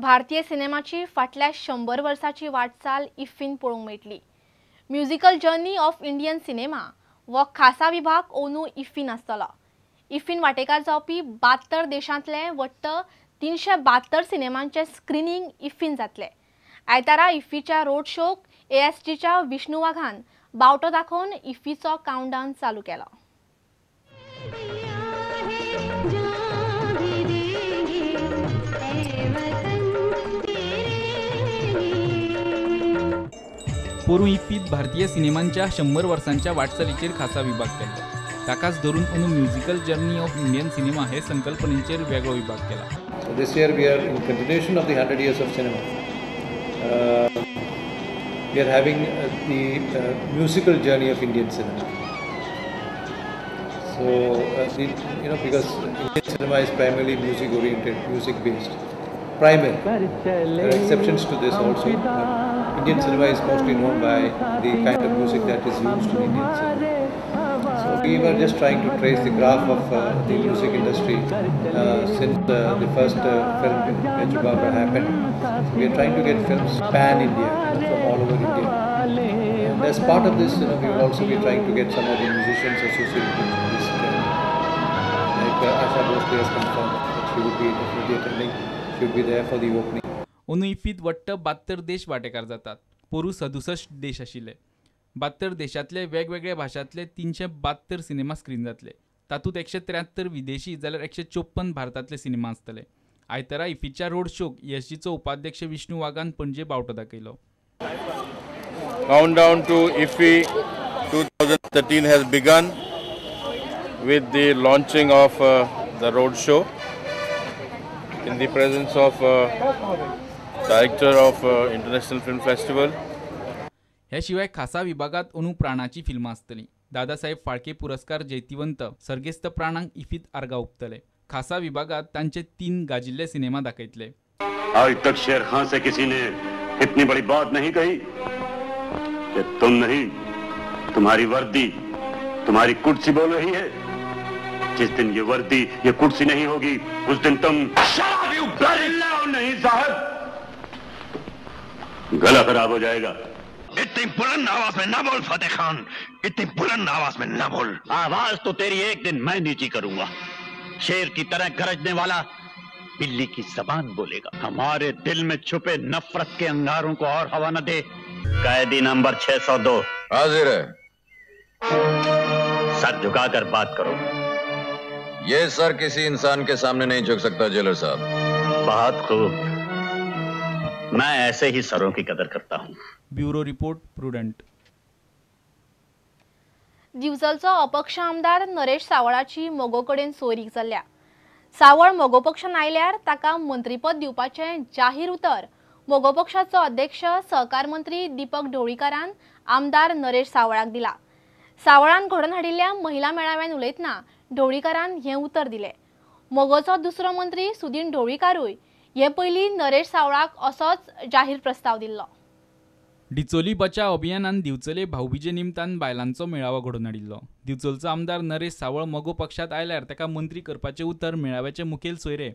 भारतीय सिनेमाची फाटल्या 100 वर्सांची वाटचाल इफ्फीन पळोवंक मेळटली। Musical journey of Indian cinema वो खासा विभाग ओनू इफ्फीन आसतलो। इफ्फीन वांटेकार जावपी 72 देशांतले वट्ट 372 सिनेमांचे स्क्रीनिंग इफ्फीन जातले। आयतारा इफ्फीच्या रोड शोक ASTच्या विष्णू वाघान बावटो दाखोवन इफ्फीचो काउंटडाउन चालू केलो। पोरू इफ्फीत भारतीय सिनेमांच्या 100 वर्सांच्या वाटचालीचेर खासा विभाग केला। ताकाच धरून अंदू musical journey of Indian cinema हे संकल्पनेचेर वेगळो विभाग केला। So this year we are in continuation of the 100 years of cinema. We are having the musical journey of Indian cinema. So because Indian cinema is primarily music oriented, music based. Primary. There are exceptions to this also. Indian cinema is mostly known by the kind of music that is used in Indian cinema. So we were just trying to trace the graph of the music industry since the first film Peju Babra happened. So we are trying to get films pan-India, from all over India. And as part of this, we will also be trying to get some of the musicians associated with this journey. Like Asha Bhosle has confirmed that she would be definitely attending. She would be there for the opening. अंदू इफ्फीत वट्ट 72 देश वांटेकार जातात। पोरू 67 देश आशिल्ले। 72 देशांतले वेगवेगळ्या भाषांतले 372 cinema screen जातले। तातूंत 173 विदेशी जाल्यार 154 भारतांतले सिनेमा आसतले। आयतारा इफ्फीच्या रोड शोक यशजीचो उपाध्यक्ष विष्णू वाघान पणजे बावटो दाखयलो। Countdown to IFFI 2013 has begun with the launching of the road show in the presence of director of International Film Festival. ह्या शिवाय खासा विभागात अंदू प्राणाची फिल्मां आसतली। दादासाहेब फाळके पुरस्कार जैतिवंत सर्गेस्त प्राणांक इफ्फीत आर्गां ओंपतले। खासा विभागात तांचे 3 गाजिल्ले सिनेमा दाखयतले। आज तक शेर खान से किसी ने इतनी बड़ी बात नहीं कही कि तुम नहीं, तुम्हारी वर्दी, तुम्हारी कुर्सी बोल रही है। जिस दिन ये वर्दी, ये कुर्सी नहीं होगी, उस दिन तुम नहीं साहब, गला खराब हो जाएगा। इतनी बुलंद आवाज में ना बोल फतेह खान, इतनी बुलंद आवाज में ना बोल। आवाज तो तेरी एक दिन मैं नीची करूंगा। शेर की तरह गरजने वाला बिल्ली की जबान बोलेगा। हमारे दिल में छुपे नफरत के अंगारों को और हवा न दे। कैदी नंबर 602 हाजिर है। सर झुकाकर बात करो। ये सर किसी इंसान के सामने नहीं झुक सकता जेलर साहब। बहुत खूब, मैं ऐसे ही सरों की कदर करता हूँ। Bureau report prudent. दिवचलचो अपक्ष आमदार नरेश सावळाची मोगो कडेन सोयरीक जाल्ल्या। सावळ मोगो पक्षान आयल्यार ताका मंत्रीपद दिवपाचे जाहीर उतर मोगो पक्षाचो अध्यक्ष सहकार मंत्री दीपक ढवळीकारान आमदार नरेश सावळाक दिला। सावळान घडोवन हाडिल्ल्या महिला मेळाव्यान उलयतना ढवळीकारान हें उतर दिलें। मोगोचो दुसरो मंत्री सुदीन ढवळीकारूय हे पयलीं नरेश सावळाक असोच जाहीर प्रस्ताव दिल्लो। डिचोली बचाव अभियानान दिवचले भाऊबीजे निमतान बायलांचो मेळावो घडोवन हाडिल्लो। दिवचलचो आमदार नरेश सावळ मोगो पक्षांत आयल्यार ताका मंत्री करपाचे उतर मेळाव्याचे मुखेल सोयरे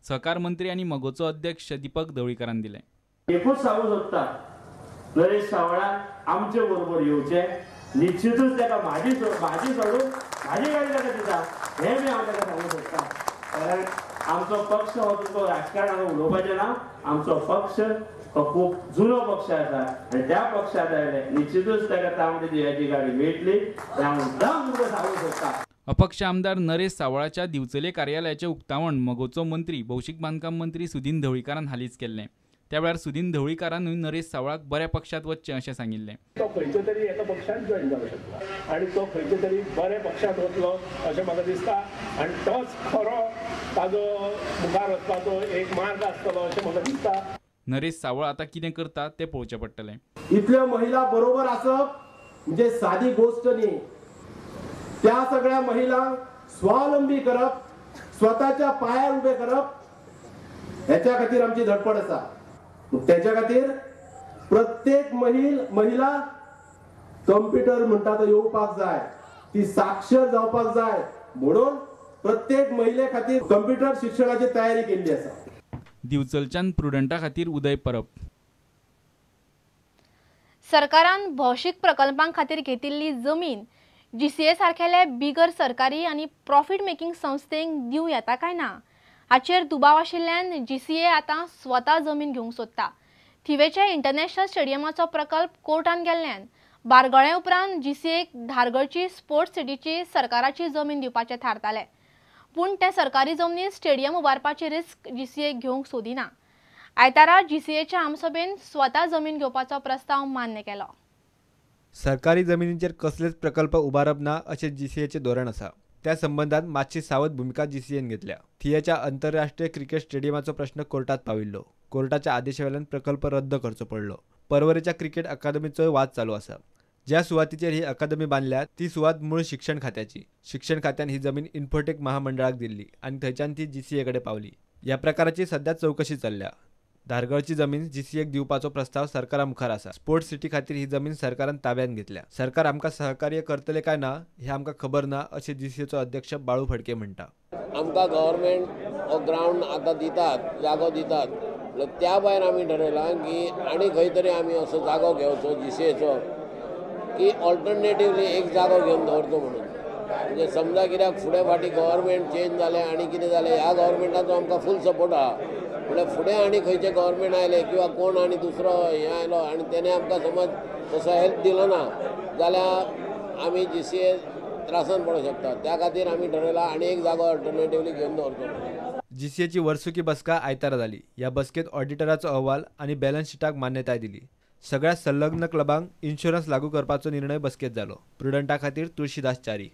सहकार मंत्री आनी मोगोचो अध्यक्ष दीपक ढवळीकारान दिलें। एकूच सांगू सोदता, नरेश सावळाक आमचे बरोबर येवचे, निश्चितच ताका भाजी सोडून भाजी गाडी ताका दिता हें बी हांव ताका सांगू सोदता। कारण आमचो पक्ष हो तुमचो राजकारणाक उलोवपाचें ना। आमचो पक्ष हो खूब जुनो पक्ष आसा आनी त्या पक्षांत आयले निश्चितच ताका तांबडी दिव्याची गाडी मेळटली हें हांव मुद्दाम तुमकां सांगू सोदता। अपक्ष आमदार नरेश सावळाच्या दिवचले कार्यालयाचे उक्तावण मोगोचो मंत्री भौशीक बांदकाम मंत्री सुदीन ढवळीकारान हालींच केल्लें। त्या वेळार सुदीन ढवळीकारानूय नरेश सावळाक बऱ्या पक्षांत वचचें अशें सांगिल्लें। तो खंयच्या तरी एका पक्षांत जॉइन जावंक शकता आनी तो खंयच्या तरी बऱ्या पक्षांत वतलो अशें म्हाका दिसता आनी तोच खरो ताजो मुखार वचपाचो एक मार्ग आसतलो अशें म्हाका दिसता। नरेश सावळ आतां कितें करता तें पळोवचें पडटलें। इतल्यो महिला बरोबर आसप म्हणजे सादी गोष्ट न्ही। त्या सगळ्या महिलांक स्वावलंबी करप, स्वताच्या पायार उबे करप हेच्या खातीर आमची धडपड आसा। त्याच्या खातीर प्रत्येक महिला कंप्युटर म्हणटा तो येवपाक जाय, ती साक्षर जावपाक जाय, म्हणून प्रत्येक महिले खातीर कंप्युटर शिक्षणाची तयारी केल्ली आसा। दिवचलच्यान प्रुडंटा खातीर उदय परब. सरकारान भौशीक प्रकल्पां खातीर घेतिल्ली जमीन GCA सारकेल्या बिगर सरकारी आनी प्रॉफिट मेकिंग संस्थेक दिवं येता काय ना हाचेर दुबाव आशिल्ल्यान GCA आतां स्वता जमीन घेवंक सोदता. थिवेच्या इंटरनॅशनल स्टेडियमाचो प्रकल्प कोर्टान गेल्ल्यान बारगळे उपरांत GCAक धारगळची स्पोर्ट्स सिटीची सरकाराची जमीन दिवपाचें थारताले. पूण ते सरकारी जमनीत स्टेडियम उबारपाची रिस्क GCAक घेवंक सोदिना. आयतारा GCAच्या आमसभेन स्वता जमीन घेवपाचो प्रस्ताव मान्य केलो. सरकारी जमिनीचेर कसलेच प्रकल्प उबारप ना अशें GCAचें धोरण आसा. त्या संबंधात मातशी सावध भूमिका GCAन घेतल्या. थियाच्या आंतरराष्ट्रीय क्रिकेट स्टेडियमाचो प्रश्न कोर्टात पाविल्लो. कोर्टाच्या आदेशावेल्यान प्रकल्प रद्द करचो पडलो. परवरेच्या क्रिकेट अकादमीचो वाद चालू आसा. ज्या सुवातीचेर ही अकादमी बांदल्या ती सुवात मूळ शिक्षण खात्याची. शिक्षण खात्यान ही जमीन इन्फोटेक महामंडळाक दिल्ली आनी थंयच्यान ती GCA कडेन पावली. ह्या प्रकाराची सध्या चवकशी चल्ल्या. धारगळची जमीन GCAक दिवपाचो प्रस्ताव सरकारा मुखार आसा. स्पोर्ट्स सिटी खातीर ही जमीन सरकारान ताब्यात घेतल्या. सरकार आमकां सहकार्य करतले काय ना हे आमकां खबर ना अशें GCAचो अध्यक्ष बाळू फडके म्हणटा. आमकां गव्हर्नमेंट हो ग्राउंड आतां दितात, जागो दितात, त्या भायर आमी ठरयलां की आनी खंय तरी आमी असो जागो घेवचो GCAचो की ऑल्टरनेटिवली एक जागो घेवन दवरचो म्हणून. म्हणजे समजा कित्याक फुडें फाटी गव्हर्नमेंट चेंज जालें आनी कितें जालें ह्या गव्हर्नमेंटाचो आमकां फूल सपोर्ट आहा. म्हळ्यार फुडें आनी खंयचे गव्हर्नमेंट आयले किंवा कोण आनी दुसरो हे आयलो आनी तेणे आमकां समज तसो हेल्प दिलो ना जाल्यार आमी GCA त्रासान पडूंक शकता. त्या खातीर आमी ठरयलां आनी एक जागो ऑल्टरनेटिवली घेवन दवरचो. GCAची वर्सुकी बसका आयतारा जाली. ह्या बसकेत ऑडिटराचो अहवाल आनी बॅलन्स शीटाक मान्यताय दिली. सगळ्या संलग्न क्लबांक इन्शुरन्स लागू करपाचो निर्णय बसकेत जालो. प्रुडंटा खातीर तुळशीदास च्यारी.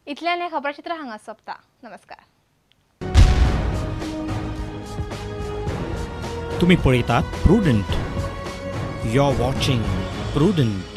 इतल्यान हे खबरचित्र हांगा सोंपता. नमस्कार. तुम्ही पळयतात Prudent. You are watching prudent.